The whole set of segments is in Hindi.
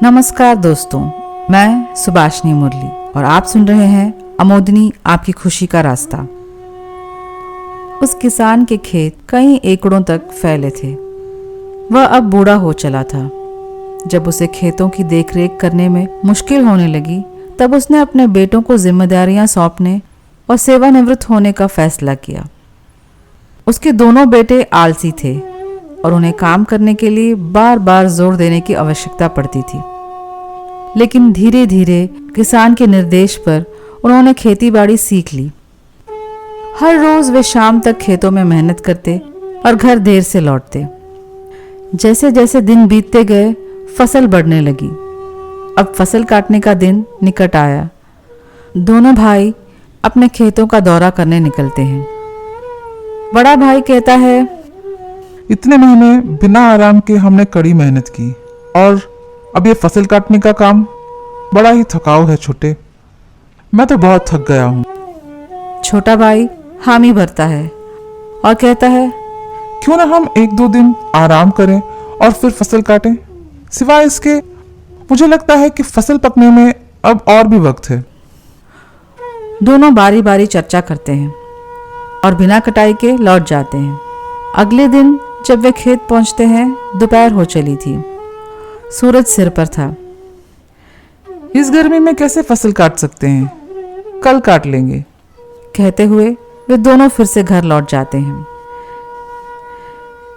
नमस्कार दोस्तों, मैं सुभाषिनी मुरली और आप सुन रहे हैं अमोदनी आपकी खुशी का रास्ता। उस किसान के खेत कई एकड़ों तक फैले थे। वह अब बूढ़ा हो चला था। जब उसे खेतों की देखरेख करने में मुश्किल होने लगी, तब उसने अपने बेटों को जिम्मेदारियां सौंपने और सेवानिवृत्त होने का फैसला किया। उसके दोनों बेटे आलसी थे और उन्हें काम करने के लिए बार बार जोर देने की आवश्यकता पड़ती थी। लेकिन धीरे धीरे किसान के निर्देश पर उन्होंने खेतीबाड़ी सीख ली। हर रोज वे शाम तक खेतों में मेहनत करते और घर देर से लौटते। जैसे जैसे दिन बीतते गए, फसल बढ़ने लगी। अब फसल काटने का दिन निकट आया। दोनों भाई अपने खेतों का दौरा करने निकलते हैं। बड़ा भाई कहता है, इतने महीने बिना आराम के हमने कड़ी मेहनत की और अब ये फसल काटने का काम बड़ा ही थकाऊ है छोटे। मैं तो बहुत थक गया हूँ। छोटा भाई हामी भरता है और कहता है, क्यों ना हम 1-2 दिन आराम करें और फिर फसल काटें। सिवाय इसके मुझे लगता है कि फसल पकने में अब और भी वक्त है। दोनों बारी बारी चर्चा करते हैं और बिना कटाई के लौट जाते हैं। अगले दिन जब वे खेत पहुंचते हैं, दोपहर हो चली थी। सूरज सिर पर था। इस गर्मी में कैसे फसल काट सकते हैं, कल काट लेंगे, कहते हुए वे दोनों फिर से घर लौट जाते हैं।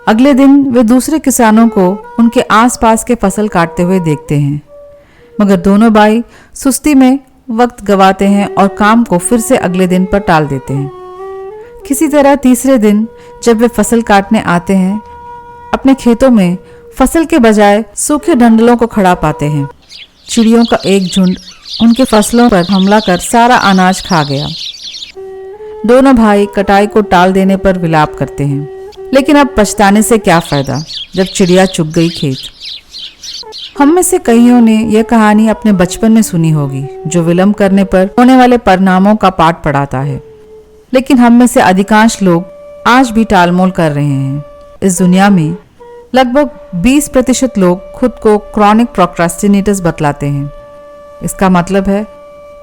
अगले दिन वे दूसरे किसानों को उनके आसपास के फसल काटते हुए देखते हैं, मगर दोनों भाई सुस्ती में वक्त गवाते हैं और काम को फिर से अगले दिन पर टाल देते हैं। किसी तरह तीसरे दिन जब वे फसल काटने आते हैं, अपने खेतों में फसल के बजाय सूखे डंडलों को खड़ा पाते हैं। चिड़ियों का एक झुंड उनके फसलों पर हमला कर सारा अनाज खा गया। दोनों भाई कटाई को टाल देने पर विलाप करते हैं, लेकिन अब पछताने से क्या फायदा जब चिड़िया चुग गई खेत। हम में से कईयों ने यह कहानी अपने बचपन में सुनी होगी, जो विलंब करने पर होने वाले परिणामों का पाठ पढ़ाता है। लेकिन हम में से अधिकांश लोग आज भी टालमोल कर रहे हैं। इस दुनिया में लगभग 20% लोग खुद को क्रॉनिक प्रोक्रास्टिनेटर्स बतलाते हैं। इसका मतलब है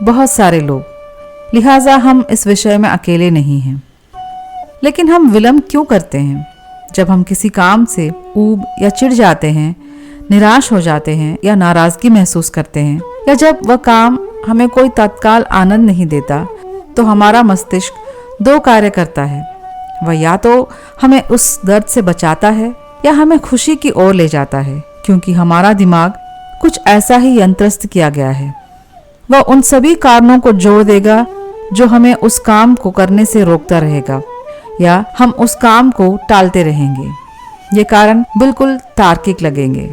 बहुत सारे लोग। लिहाजा हम इस विषय में अकेले नहीं हैं। लेकिन हम विलंब क्यों करते हैं? जब हम किसी काम से ऊब या चिढ़ जाते हैं, निराश हो जाते हैं या नाराजगी महसूस करते हैं, या जब वह काम हमें कोई तत्काल आनंद नहीं देता, तो हमारा मस्तिष्क 2 कार्य करता है। वह या तो हमें उस दर्द से बचाता है या हमें खुशी की ओर ले जाता है, क्योंकि हमारा दिमाग कुछ ऐसा ही यंत्रस्थ किया गया है। वह उन सभी कारणों को जोड़ देगा जो हमें उस काम को करने से रोकता रहेगा, या हम उस काम को टालते रहेंगे। ये कारण बिल्कुल तार्किक लगेंगे।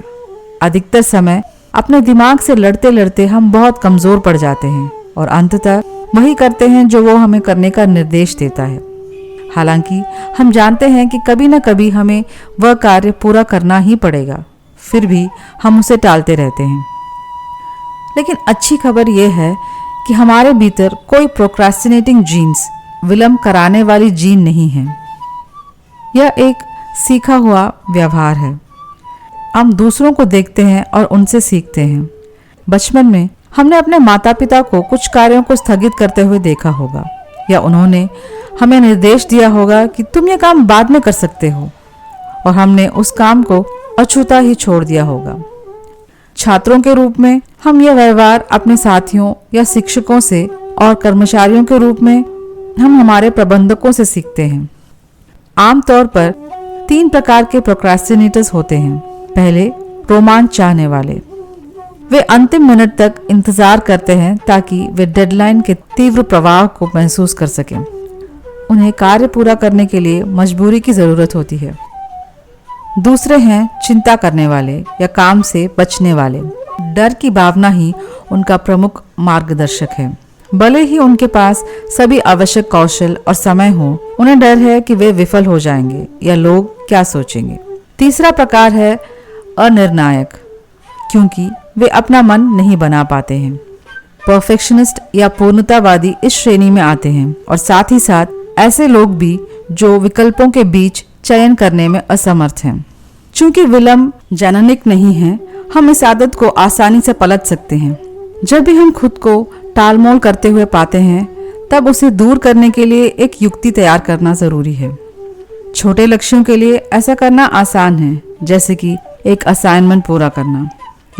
अधिकतर समय अपने दिमाग से लड़ते लड़ते हम बहुत कमजोर पड़ जाते हैं और अंततः वही करते हैं जो वो हमें करने का निर्देश देता है। हालांकि हम जानते हैं कि कभी न कभी हमें वह कार्य पूरा करना ही पड़ेगा, फिर भी हम उसे टालते रहते हैं। लेकिन अच्छी खबर यह है कि हमारे भीतर कोई प्रोक्रास्टिनेटिंग जीन्स, विलंब कराने वाली जीन नहीं है। यह एक सीखा हुआ व्यवहार है। हम दूसरों को देखते हैं और उनसे सीखते हैं। बचपन में हमने अपने माता पिता को कुछ कार्यों को स्थगित करते हुए देखा होगा, या उन्होंने हमें निर्देश दिया होगा कि तुम ये काम बाद में कर सकते हो, और हमने उस काम को अछूता ही छोड़ दिया होगा। छात्रों के रूप में हम यह व्यवहार अपने साथियों या शिक्षकों से, और कर्मचारियों के रूप में हम हमारे प्रबंधकों से सीखते हैं। आमतौर पर 3 प्रकार के प्रोक्रास्टिनेटर्स होते हैं। पहले, रोमांच चाहने वाले। वे अंतिम मिनट तक इंतजार करते हैं ताकि वे डेडलाइन के तीव्र प्रवाह को महसूस कर सकें। उन्हें कार्य पूरा करने के लिए मजबूरी की जरूरत होती है। दूसरे हैं चिंता करने वाले या काम से बचने वाले। डर की भावना ही उनका प्रमुख मार्गदर्शक है। भले ही उनके पास सभी आवश्यक कौशल और समय हो, उन्हें डर है कि वे विफल हो जाएंगे या लोग क्या सोचेंगे। तीसरा प्रकार है अनिर्णायक, क्योंकि वे अपना मन नहीं बना पाते हैं। परफेक्शनिस्ट या पूर्णतावादी इस श्रेणी में आते हैं, और साथ ही साथ ऐसे लोग भी जो विकल्पों के बीच चयन करने में असमर्थ हैं। चूंकि विलंब जननिक नहीं है, हम इस आदत को आसानी से पलट सकते हैं। जब भी हम खुद को टालमोल करते हुए पाते हैं, तब उसे दूर करने के लिए एक युक्ति तैयार करना जरूरी है। छोटे लक्ष्यों के लिए ऐसा करना आसान है, जैसे कि एक असाइनमेंट पूरा करना,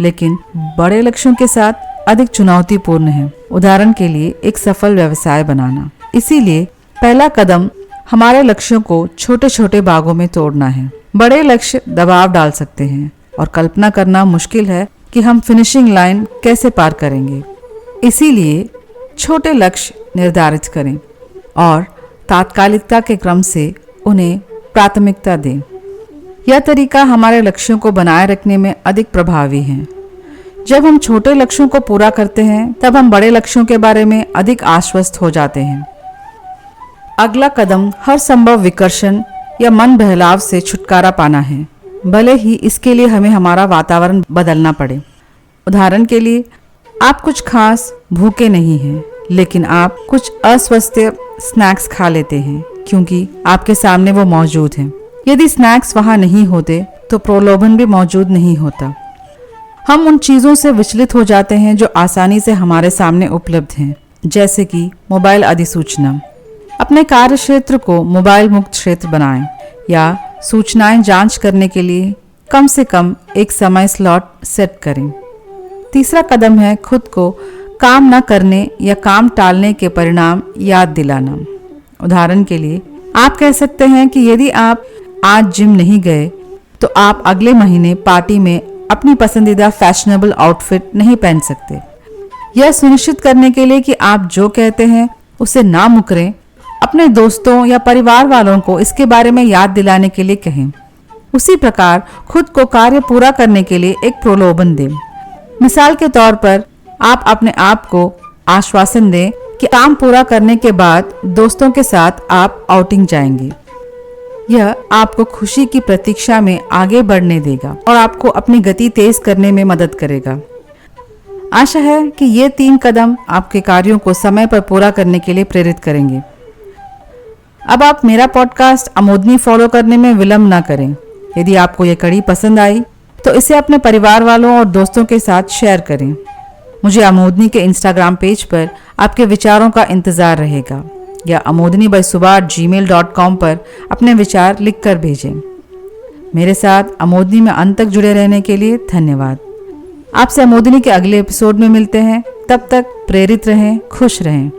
लेकिन बड़े लक्ष्यों के साथ अधिक चुनौतीपूर्ण है। उदाहरण के लिए एक सफल व्यवसाय बनाना। इसीलिए पहला कदम हमारे लक्ष्यों को छोटे छोटे भागों में तोड़ना है। बड़े लक्ष्य दबाव डाल सकते हैं और कल्पना करना मुश्किल है कि हम फिनिशिंग लाइन कैसे पार करेंगे। इसीलिए छोटे लक्ष्य निर्धारित करें और तात्कालिकता के क्रम से उन्हें प्राथमिकता दें। यह तरीका हमारे लक्ष्यों को बनाए रखने में अधिक प्रभावी है। जब हम छोटे लक्ष्यों को पूरा करते हैं, तब हम बड़े लक्ष्यों के बारे में अधिक आश्वस्त हो जाते हैं। अगला कदम हर संभव विकर्षण या मन बहलाव से छुटकारा पाना है, भले ही इसके लिए हमें हमारा वातावरण बदलना पड़े। उदाहरण के लिए, आप कुछ खास भूखे नहीं हैं, लेकिन आप कुछ अस्वस्थ स्नैक्स खा लेते हैं क्योंकि आपके सामने वो मौजूद हैं। यदि स्नैक्स वहाँ नहीं होते तो प्रलोभन भी मौजूद नहीं होता। हम उन चीज़ों से विचलित हो जाते हैं जो आसानी से हमारे सामने उपलब्ध हैं, जैसे कि मोबाइल अधिसूचना। अपने कार्य क्षेत्र को मोबाइल मुक्त क्षेत्र बनाएं या सूचनाएं जांच करने के लिए कम से कम एक समय स्लॉट सेट करें। तीसरा कदम है खुद को काम न करने या काम टालने के परिणाम याद दिलाना। उदाहरण के लिए, आप कह सकते हैं कि यदि आप आज जिम नहीं गए तो आप अगले महीने पार्टी में अपनी पसंदीदा फैशनेबल आउटफिट नहीं पहन सकते। यह सुनिश्चित करने के लिए कि आप जो कहते हैं उसे ना मुकरें, अपने दोस्तों या परिवार वालों को इसके बारे में याद दिलाने के लिए कहें। उसी प्रकार खुद को कार्य पूरा करने के लिए एक प्रलोभन दें। मिसाल के तौर पर, आप अपने आप को आश्वासन दें कि काम पूरा करने के बाद दोस्तों के साथ आप आउटिंग जाएंगे। यह आपको खुशी की प्रतीक्षा में आगे बढ़ने देगा और आपको अपनी गति तेज करने में मदद करेगा। आशा है कि ये 3 कदम आपके कार्यों को समय पर पूरा करने के लिए प्रेरित करेंगे। अब आप मेरा पॉडकास्ट आमोदनी फॉलो करने में विलंब न करें। यदि आपको ये कड़ी पसंद आई तो इसे अपने परिवार वालों और दोस्तों के साथ शेयर करें। मुझे आमोदनी के इंस्टाग्राम पेज पर आपके विचारों का इंतज़ार रहेगा, या amodni@gmail.com पर अपने विचार लिखकर भेजें। मेरे साथ आमोदनी में अंत तक जुड़े रहने के लिए धन्यवाद। आपसे आमोदनी के अगले एपिसोड में मिलते हैं। तब तक प्रेरित रहें, खुश रहें।